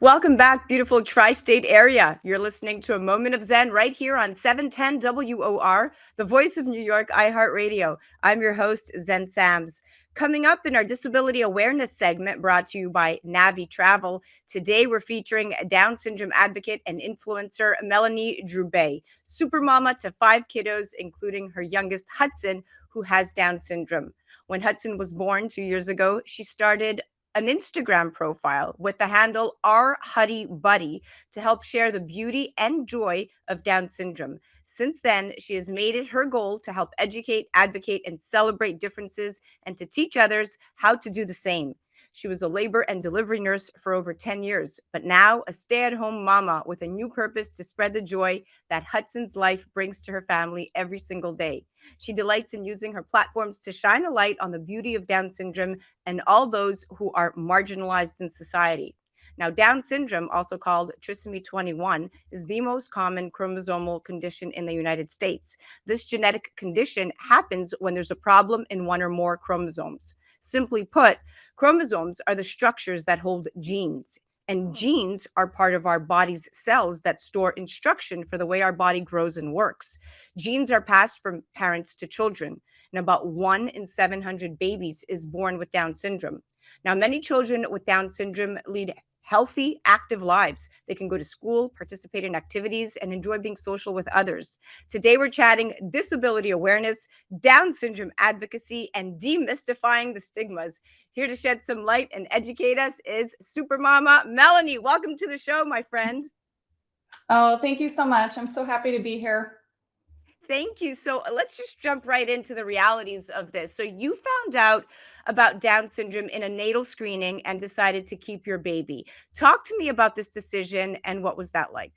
Welcome back, beautiful tri state area. You're listening to a moment of Zen right here on 710 WOR, the voice of New York, iHeartRadio. I'm your host, Zen Sams. Coming up in our disability awareness segment brought to you by Navi Travel, today we're featuring Down syndrome advocate and influencer Melanie Droubay, supermama to five kiddos, including her youngest, Hudson, who has Down syndrome. When Hudson was born 2 years ago, she started an Instagram profile with the handle Our Huddy Buddy to help share the beauty and joy of Down syndrome. Since then, she has made it her goal to help educate, advocate, and celebrate differences and to teach others how to do the same. She was a labor and delivery nurse for over 10 years, but now a stay at home mama with a new purpose to spread the joy that Hudson's life brings to her family every single day. She delights in using her platforms to shine a light on the beauty of Down syndrome and all those who are marginalized in society. Now, Down syndrome, also called trisomy 21, is the most common chromosomal condition in the United States. This genetic condition happens when there's a problem in one or more chromosomes. Simply put, chromosomes are the structures that hold genes. And genes are part of our body's cells that store instruction for the way our body grows and works. Genes are passed from parents to children, and about 1 in 700 babies is born with Down syndrome. Now, many children with Down syndrome lead healthy, active lives. They can go to school, participate in activities, and enjoy being social with others. Today, we're chatting disability awareness, Down syndrome advocacy, and demystifying the stigmas. Here to shed some light and educate us is Supermama Melanie. Welcome to the show, my friend. Oh, thank you so much. I'm so happy to be here. Thank you. So let's just jump right into the realities of this. So you found out about Down syndrome in a natal screening and decided to keep your baby. Talk to me about this decision and what was that like?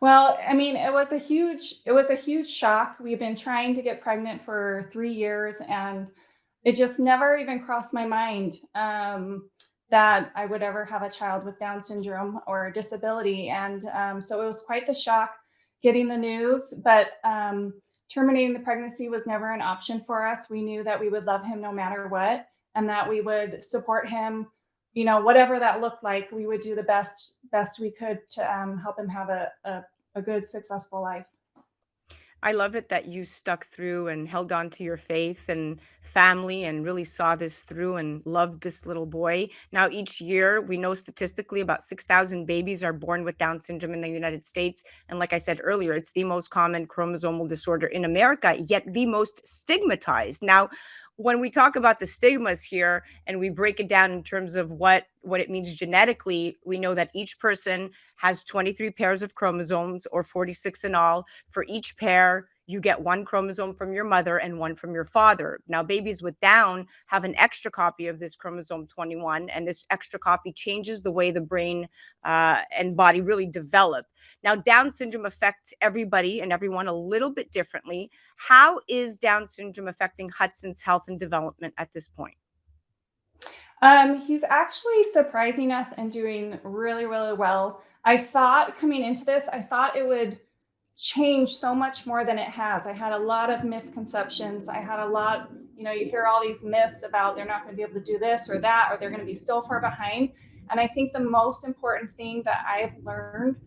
Well, I mean, it was a huge shock. We've been trying to get pregnant for 3 years, and it just never even crossed my mind that I would ever have a child with Down syndrome or a disability. And so it was quite the shock getting the news, but terminating the pregnancy was never an option for us. We knew that we would love him no matter what, and that we would support him, whatever that looked like. We would do the best we could to help him have a good, successful life. I love it that you stuck through and held on to your faith and family and really saw this through and loved this little boy. Now, each year, we know statistically about 6,000 babies are born with Down syndrome in the United States. And like I said earlier, it's the most common chromosomal disorder in America, yet the most stigmatized. Now, when we talk about the stigmas here and we break it down in terms of what it means genetically, we know that each person has 23 pairs of chromosomes or 46 in all. For each pair, you get one chromosome from your mother and one from your father. Now, babies with Down have an extra copy of this chromosome 21, and this extra copy changes the way the brain and body really develop. Now, Down syndrome affects everybody and everyone a little bit differently. How is Down syndrome affecting Hudson's health and development at this point? He's actually surprising us and doing really, really well. I thought coming into this, I thought it would change so much more than it has. I had a lot of misconceptions. I had a lot, you hear all these myths about they're not going to be able to do this or that, or they're going to be so far behind. And I think the most important thing that I've learned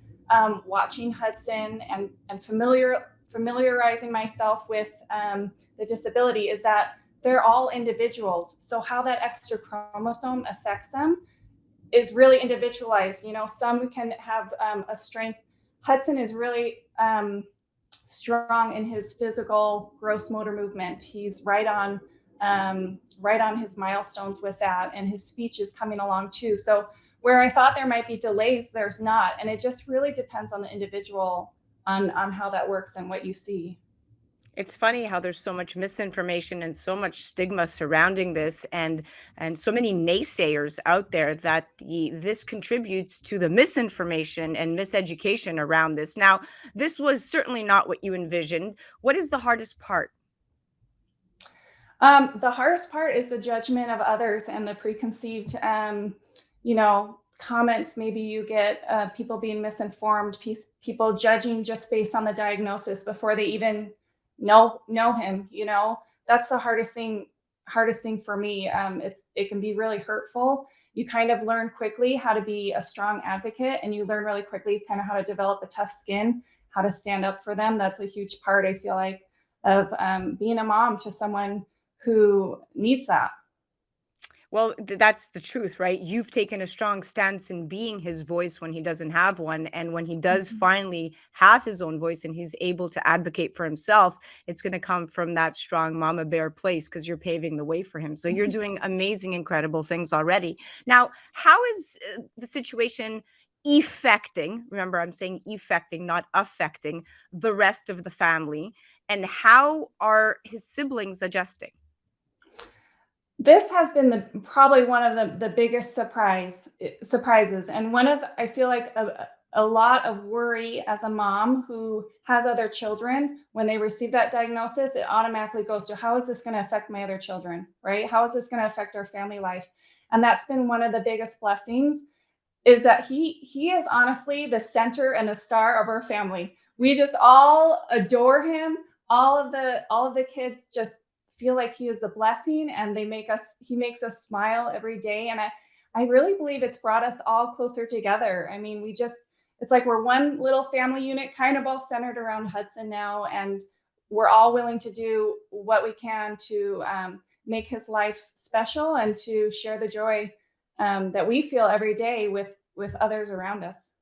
watching Hudson and familiarizing myself with the disability is that they're all individuals. So how that extra chromosome affects them is really individualized. Some can have a strength. Hudson is really strong in his physical gross motor movement. He's right on his milestones with that, and his speech is coming along too. So where I thought there might be delays, there's not, and it just really depends on the individual on how that works and what you see. It's funny how there's so much misinformation and so much stigma surrounding this and so many naysayers out there that this contributes to the misinformation and miseducation around this. Now, this was certainly not what you envisioned. What is the hardest part? The hardest part is the judgment of others and the preconceived, comments. Maybe you get people being misinformed, people judging just based on the diagnosis before they even know him. That's the hardest thing. Hardest thing for me. It can be really hurtful, you kind of learn quickly how to be a strong advocate, and you learn really quickly kind of how to develop a tough skin, how to stand up for them. That's a huge part, I feel like, of being a mom to someone who needs that. Well, that's the truth, right? You've taken a strong stance in being his voice when he doesn't have one. And when he does Mhm. finally have his own voice and he's able to advocate for himself, it's going to come from that strong mama bear place because you're paving the way for him. So you're doing amazing, incredible things already. Now, how is the situation affecting? Remember, I'm saying affecting, not affecting the rest of the family. And how are his siblings adjusting? This has been probably one of the biggest surprises, and one of, I feel like, a lot of worry as a mom who has other children. When they receive that diagnosis, it automatically goes to, how is this going to affect my other children, right? How is this going to affect our family life? And that's been one of the biggest blessings, is that he is honestly the center and the star of our family. We just all adore him. All of the kids just feel like he is a blessing, and he makes us smile every day. And I really believe it's brought us all closer together. I mean, it's like we're one little family unit, kind of all centered around Hudson now, and we're all willing to do what we can to make his life special and to share the joy that we feel every day with others around us.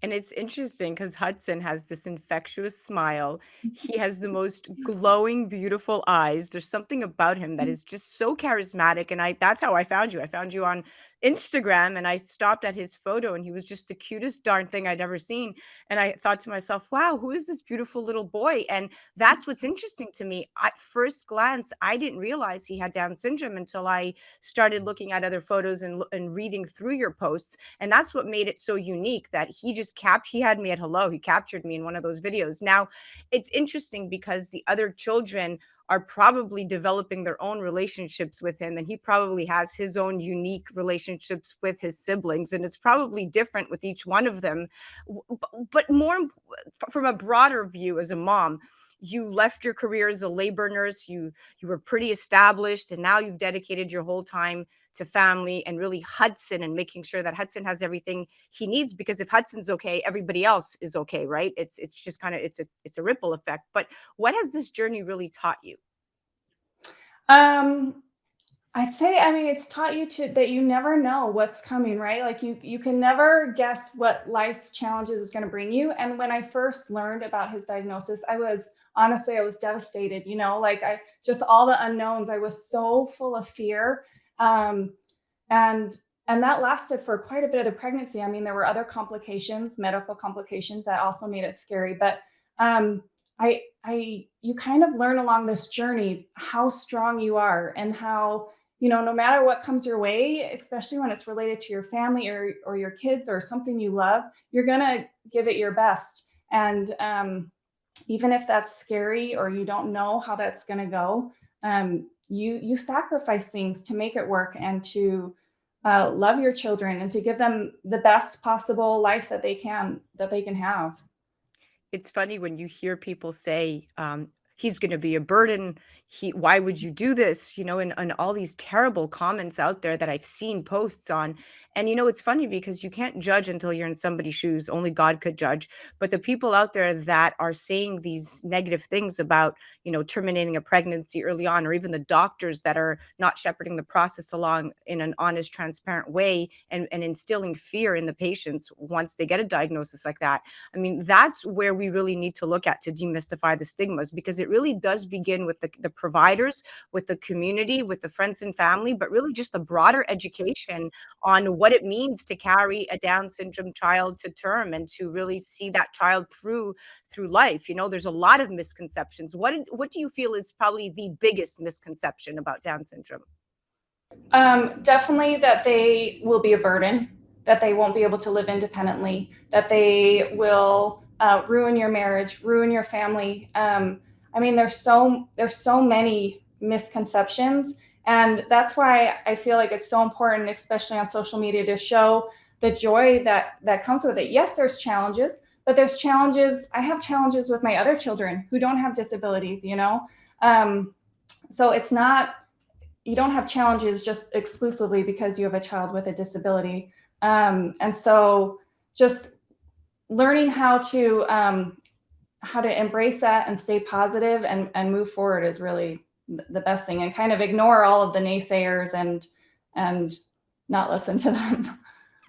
And it's interesting because Hudson has this infectious smile. He has the most glowing, beautiful eyes. There's something about him that is just so charismatic. And that's how I found you. I found you on Instagram and I stopped at his photo and he was just the cutest darn thing I'd ever seen. And I thought to myself, wow, who is this beautiful little boy? And that's what's interesting to me. At first glance, I didn't realize he had Down syndrome until I started looking at other photos and reading through your posts, and that's what made it so unique that he had me at hello. He captured me in one of those videos. Now, it's interesting because the other children are probably developing their own relationships with him, and he probably has his own unique relationships with his siblings, and it's probably different with each one of them. But from a broader view, as a mom, you left your career as a labor nurse. You were pretty established, and now you've dedicated your whole time to family and really Hudson and making sure that Hudson has everything he needs, because if Hudson's okay, everybody else is okay, right? It's just kind of it's a ripple effect. But what has this journey really taught you? Um, I'd say, I mean, it's taught you to that you never know what's coming, right? Like you can never guess what life challenges is going to bring you. And when I first learned about his diagnosis, I was devastated, like I just all the unknowns. I was so full of fear. Um, and and that lasted for quite a bit of the pregnancy. I mean, there were other complications, medical complications, that also made it scary. But I you kind of learn along this journey how strong you are, and how, no matter what comes your way, especially when it's related to your family or your kids or something you love, you're gonna give it your best. And even if that's scary or you don't know how that's gonna go, you sacrifice things to make it work, and to love your children, and to give them the best possible life that they can have. It's funny when you hear people say, "He's gonna be a burden. Why would you do this?" And all these terrible comments out there that I've seen posts on. And it's funny because you can't judge until you're in somebody's shoes. Only God could judge. But the people out there that are saying these negative things about, terminating a pregnancy early on, or even the doctors that are not shepherding the process along in an honest, transparent way, and instilling fear in the patients once they get a diagnosis like that. I mean, that's where we really need to look at to demystify the stigmas, because it really does begin with the providers, with the community, with the friends and family, but really just the broader education on what it means to carry a Down syndrome child to term and to really see that child through life. There's a lot of misconceptions. What do you feel is probably the biggest misconception about Down syndrome? Definitely that they will be a burden, that they won't be able to live independently, that they will ruin your marriage, ruin your family. I mean, there's so many misconceptions, and that's why I feel like it's so important, especially on social media, to show the joy that comes with it. Yes, there's challenges, but there's challenges. I have challenges with my other children who don't have disabilities. So it's not don't have challenges just exclusively because you have a child with a disability. And so just learning how to embrace that and stay positive and move forward is really the best thing, and kind of ignore all of the naysayers and not listen to them.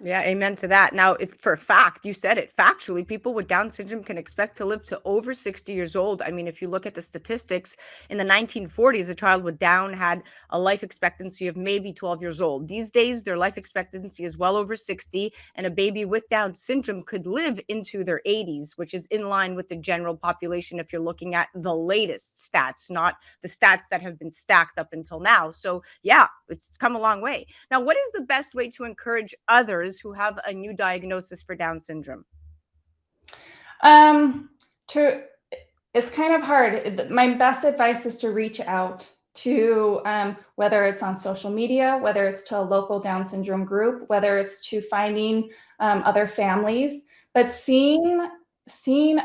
Yeah, amen to that. Now, it's for a fact, you said it. Factually, people with Down syndrome can expect to live to over 60 years old. I mean, if you look at the statistics, in the 1940s, a child with Down had a life expectancy of maybe 12 years old. These days, their life expectancy is well over 60, and a baby with Down syndrome could live into their 80s, which is in line with the general population if you're looking at the latest stats, not the stats that have been stacked up until now. So, yeah, it's come a long way. Now, what is the best way to encourage others who have a new diagnosis for Down syndrome? To It's kind of hard. My best advice is to reach out to, whether it's on social media, whether it's to a local Down syndrome group, whether it's to finding other families, but seeing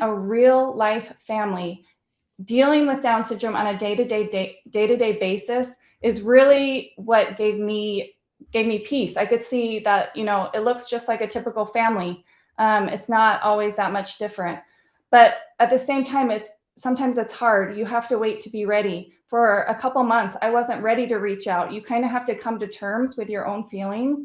a real life family dealing with Down syndrome on a day-to-day basis is really what gave me peace. I could see that, it looks just like a typical family. It's not always that much different, but at the same time, sometimes it's hard. You have to wait to be ready. For a couple months, I wasn't ready to reach out. You kind of have to come to terms with your own feelings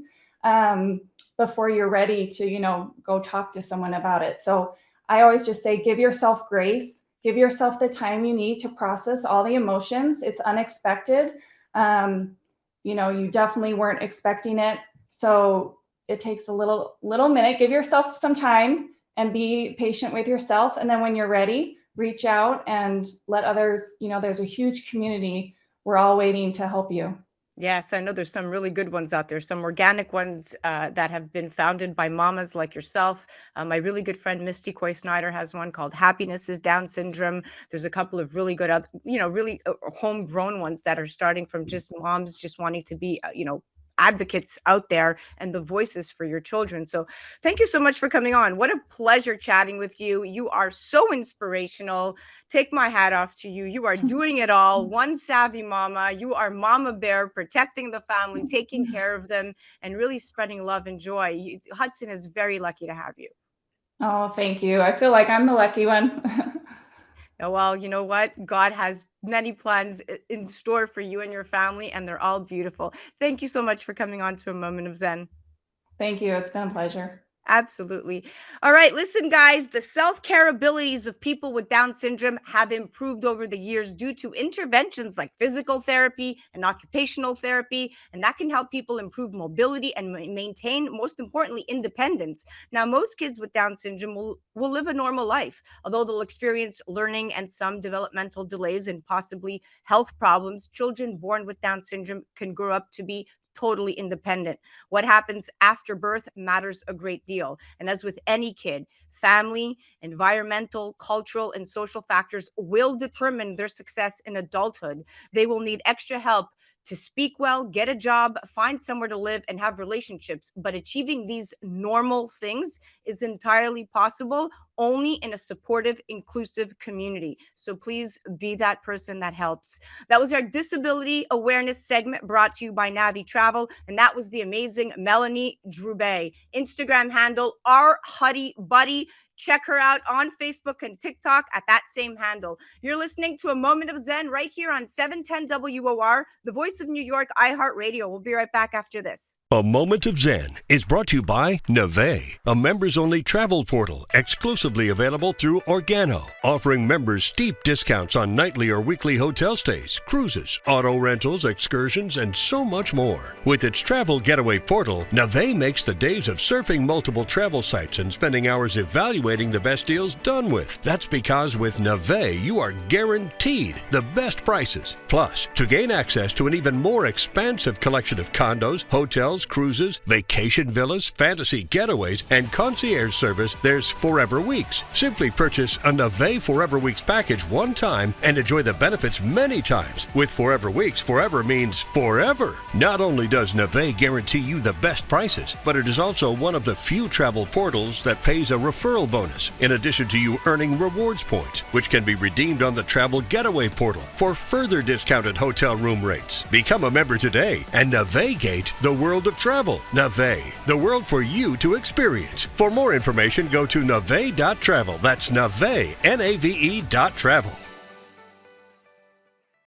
before you're ready to, go talk to someone about it. So I always just say, give yourself grace, give yourself the time you need to process all the emotions. It's unexpected. You definitely weren't expecting it. So it takes a little minute. Give yourself some time and be patient with yourself. And then when you're ready, reach out and let others, there's a huge community. We're all waiting to help you. Yes, I know there's some really good ones out there, some organic ones that have been founded by mamas like yourself. My really good friend Misty Coy Snyder has one called Happiness is Down Syndrome. There's a couple of really good, really homegrown ones that are starting from just moms just wanting to be, advocates out there and the voices for your children. So thank you so much for coming on. What a pleasure chatting with you. You are so inspirational. Take my hat off to you. You are doing it all. One savvy mama. You are mama bear, protecting the family, taking care of them, and really spreading love and joy. Hudson is very lucky to have you. Oh, thank you. I feel like I'm the lucky one. Oh, well, you know what? God has many plans in store for you and your family, and they're all beautiful. Thank you so much for coming on to A Moment of Zen. Thank you. It's been a pleasure. Absolutely. All right, listen, guys, the self-care abilities of people with Down syndrome have improved over the years due to interventions like physical therapy and occupational therapy, and that can help people improve mobility and maintain, most importantly, independence. Now, most kids with Down syndrome will live a normal life, although they'll experience learning and some developmental delays and possibly health problems. Children born with Down syndrome can grow up to be totally independent. What happens after birth matters a great deal. And as with any kid, family, environmental, cultural, and social factors will determine their success in adulthood. They will need extra help to speak well, get a job, find somewhere to live, and have relationships. But achieving these normal things is entirely possible only in a supportive, inclusive community. So please be that person that helps. That was our disability awareness segment brought to you by Navi Travel. And that was the amazing Melanie Droubay. Instagram handle, @HuddyBuddy. Check her out on Facebook and TikTok at that same handle. You're listening to A Moment of Zen right here on 710 WOR, the voice of New York, iHeartRadio. We'll be right back after this. A Moment of Zen is brought to you by Nave, a members-only travel portal exclusively available through Organo, offering members steep discounts on nightly or weekly hotel stays, cruises, auto rentals, excursions, and so much more. With its travel getaway portal, Nave makes the days of surfing multiple travel sites and spending hours evaluating the best deals done with. That's because with Nave, you are guaranteed the best prices. Plus, to gain access to an even more expansive collection of condos, hotels, cruises, vacation villas, fantasy getaways, and concierge service, there's Forever Weeks. Simply purchase a Nave Forever Weeks package one time and enjoy the benefits many times. With Forever Weeks, forever means forever. Not only does Nave guarantee you the best prices, but it is also one of the few travel portals that pays a referral bonus, in addition to you earning rewards points, which can be redeemed on the Travel Getaway portal for further discounted hotel room rates. Become a member today and navigate the world of travel. Nave, the world for you to experience. For more information, go to nave.travel. That's nave, N-A-V-E.travel.